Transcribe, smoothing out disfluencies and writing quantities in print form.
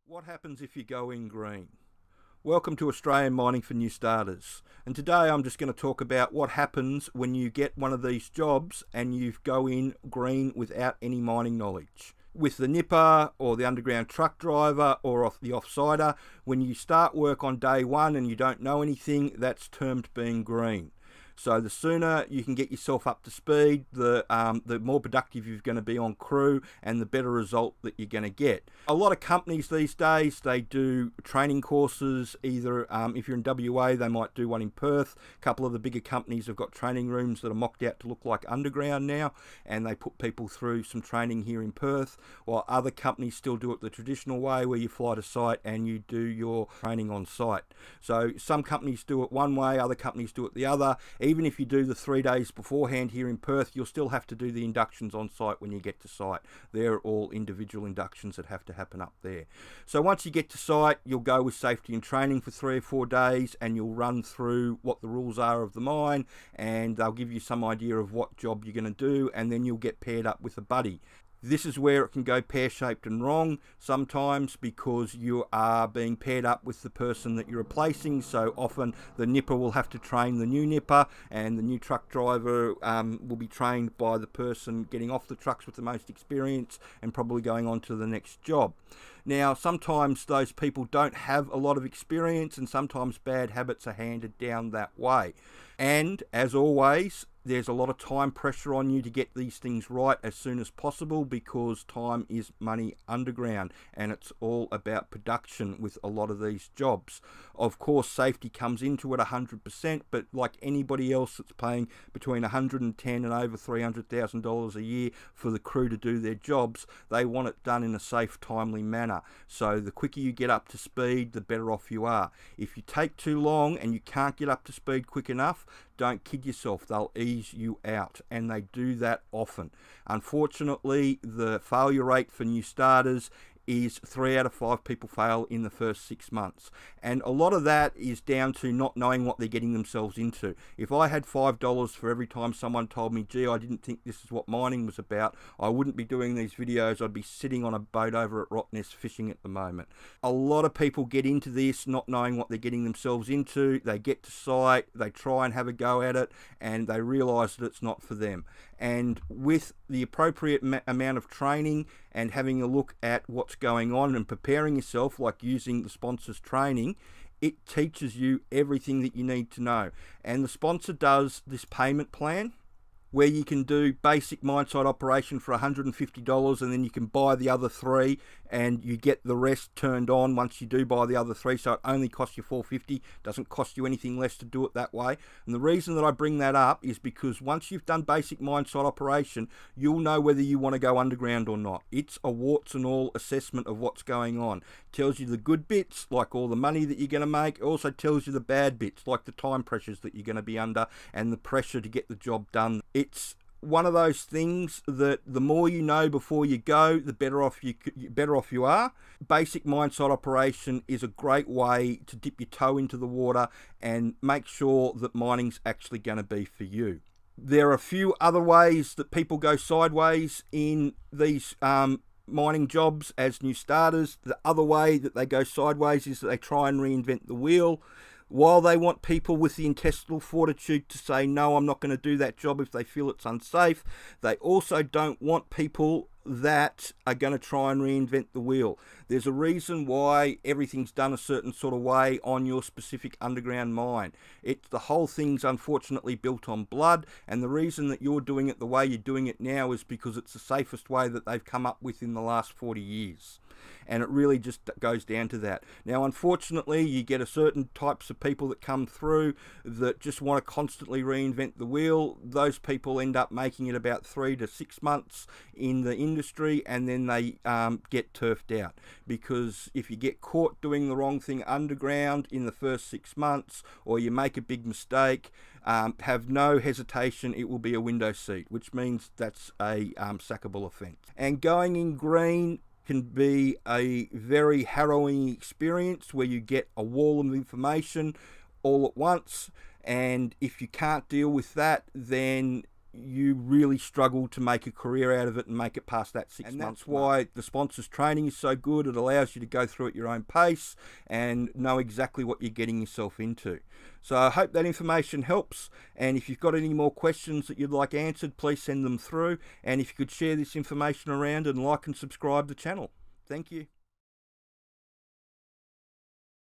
What happens if you go in green? Welcome to Australian Mining for New Starters. And today I'm just going to talk about what happens when you get one of these jobs and you go in green without any mining knowledge. With the nipper or the underground truck driver or the offsider, when you start work on day one and you don't know anything, that's termed being green. So the sooner you can get yourself up to speed, the more productive you're going to be on crew and the better result that you're going to get. A lot of companies these days, they do training courses, either if you're in WA, they might do one in Perth. A couple of the bigger companies have got training rooms that are mocked out to look like underground now, and they put people through some training here in Perth, while other companies still do it the traditional way where you fly to site and you do your training on site. So some companies do it one way, other companies do it the other. Even if you do the 3 days beforehand here in Perth, you'll still have to do the inductions on site when you get to site. They're all individual inductions that have to happen up there. So once you get to site, you'll go with safety and training for 3 or 4 days, and you'll run through what the rules are of the mine, and they'll give you some idea of what job you're going to do, and then you'll get paired up with a buddy. This is where it can go pear-shaped and wrong sometimes, because you are being paired up with the person that you're replacing. So often the nipper will have to train the new nipper, and the new truck driver will be trained by the person getting off the trucks with the most experience and probably going on to the next job. Now, sometimes those people don't have a lot of experience, and sometimes bad habits are handed down that way. And as always, there's a lot of time pressure on you to get these things right as soon as possible, because time is money underground, and it's all about production with a lot of these jobs. Of course, safety comes into it 100%, but like anybody else that's paying between $110,000 and over $300,000 a year for the crew to do their jobs, they want it done in a safe, timely manner. So the quicker you get up to speed, the better off you are. If you take too long and you can't get up to speed quick enough, don't kid yourself, they'll ease you out, and they do that often. Unfortunately, the failure rate for new starters is 3 out of 5 people fail in the first 6 months. And a lot of that is down to not knowing what they're getting themselves into. If I had $5 for every time someone told me, gee, I didn't think this is what mining was about, I wouldn't be doing these videos. I'd be sitting on a boat over at Rottnest fishing at the moment. A lot of people get into this not knowing what they're getting themselves into. They get to site, they try and have a go at it, and they realise that it's not for them. And with the appropriate amount of training and having a look at what's going on and preparing yourself, like using the sponsor's training, it teaches you everything that you need to know. And the sponsor does this payment plan where you can do basic mine site operation for $150, and then you can buy the other 3 and you get the rest turned on once you do buy the other 3. So it only costs you $450, doesn't cost you anything less to do it that way. And the reason that I bring that up is because once you've done basic mine site operation, you'll know whether you want to go underground or not. It's a warts and all assessment of what's going on. It tells you the good bits, like all the money that you're going to make. It also tells you the bad bits, like the time pressures that you're going to be under and the pressure to get the job done. It's one of those things that the more you know before you go, the better off you are. Basic mine site operation is a great way to dip your toe into the water and make sure that mining's actually going to be for you. There are a few other ways that people go sideways in these mining jobs as new starters. The other way that they go sideways is that they try and reinvent the wheel. While they want people with the intestinal fortitude to say, no, I'm not going to do that job if they feel it's unsafe, they also don't want people that are going to try and reinvent the wheel. There's a reason why everything's done a certain sort of way on your specific underground mine. The whole thing's unfortunately built on blood, and the reason that you're doing it the way you're doing it now is because it's the safest way that they've come up with in the last 40 years. And it really just goes down to that. Now, unfortunately, you get a certain types of people that come through that just want to constantly reinvent the wheel. Those people end up making it about 3 to 6 months in the industry, and then they get turfed out. Because if you get caught doing the wrong thing underground in the first 6 months, or you make a big mistake, have no hesitation, it will be a window seat, which means that's a sackable offence. And going in green can be a very harrowing experience where you get a wall of information all at once, and if you can't deal with that, then you really struggle to make a career out of it and make it past that 6 months. And that's why the sponsors training is so good. It allows you to go through at your own pace and know exactly what you're getting yourself into. So I hope that information helps, and if you've got any more questions that you'd like answered, please send them through, and if you could share this information around and like and subscribe the channel. Thank you.